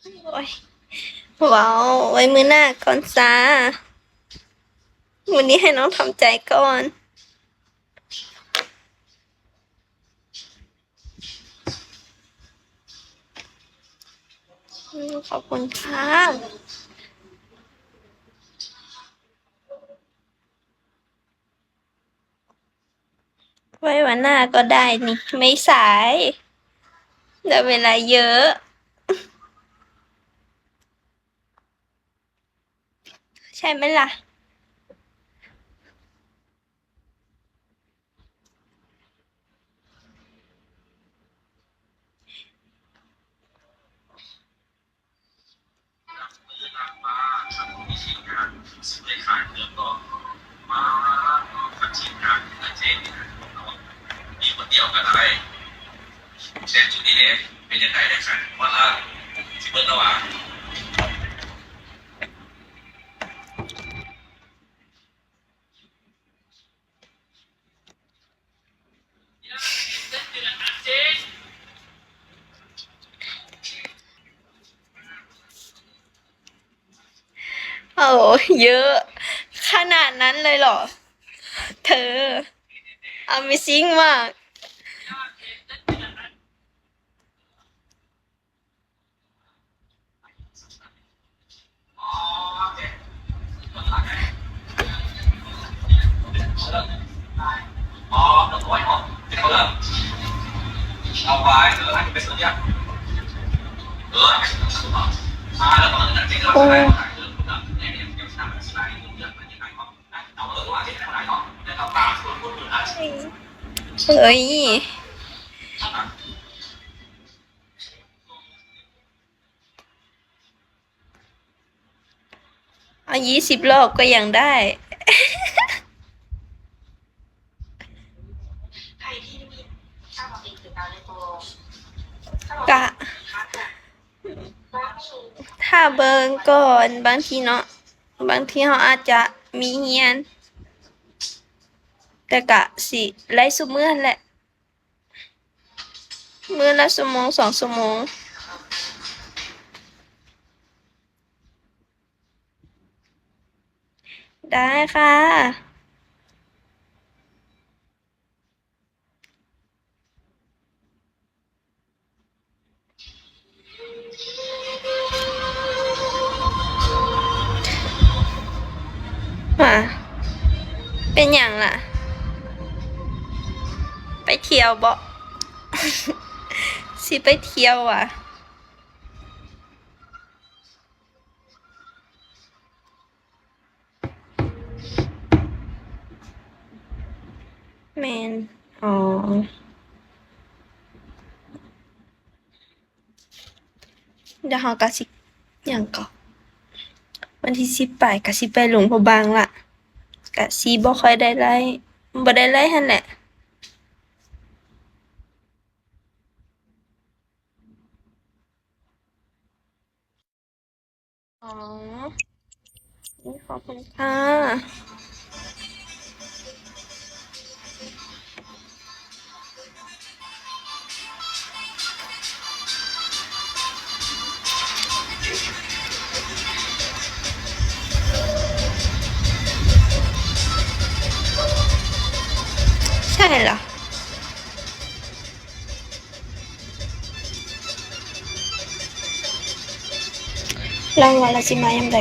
โอ้ยว้าวไว้มือหน้าก่อนจ้าวันนี้ให้น้องทำใจก่อนขอบคุณค่ะไว้วันหน้าก็ได้นี่ไม่สายเหลือเวลาเยอะใช่ไหมล่ะมีคนเดียวกันอะไรเช่นจุดนี้เองเป็นยังไงนะครับว่าที่เบิ้ลระหว่างโอ้เยอะขนาดนั้นเลยเหรอเธอ Amazing มากอ๋อแล้วก็ไอ้หอมเป็นคนละเอาไปให้เป็นตัวอย่างแล้วตอนนั้นจริงๆเราใช้ถ่ายเรื่องแบบเนี่ยเนี่ยยังทำสไลด์เรื่องมันยังไงก็เอาตัวที่ไหนก็ได้เนาะแล้วตามส่วนคนอื่นอาจจะเฮ้ยเอา20 รอบก็ยังได้กะถ้าเบิ่งก่อนบางทีเนาะบางทีเขาอาจจะมีเฮียน แต่กะสิไล่ซุมื้อแหละมื้อละ1 ชั่วโมง 2 ชั่วโมงได้ค่ะมาเป็นอย่างล่ะ ไปเที่ยวบ่ สิไปเที่ยวอ่ะแมนอ๋อเดี๋ยวเรากะสิอย่างก็วันที่10ไปกะสิไปหลวงพระบางล่ะกะสิบ่ค่อยได้ไล่บ่ได้ไล่หั่นแหละอ๋อขอบคุณค่ะใช่เหรอรางวัลละสิมายามใด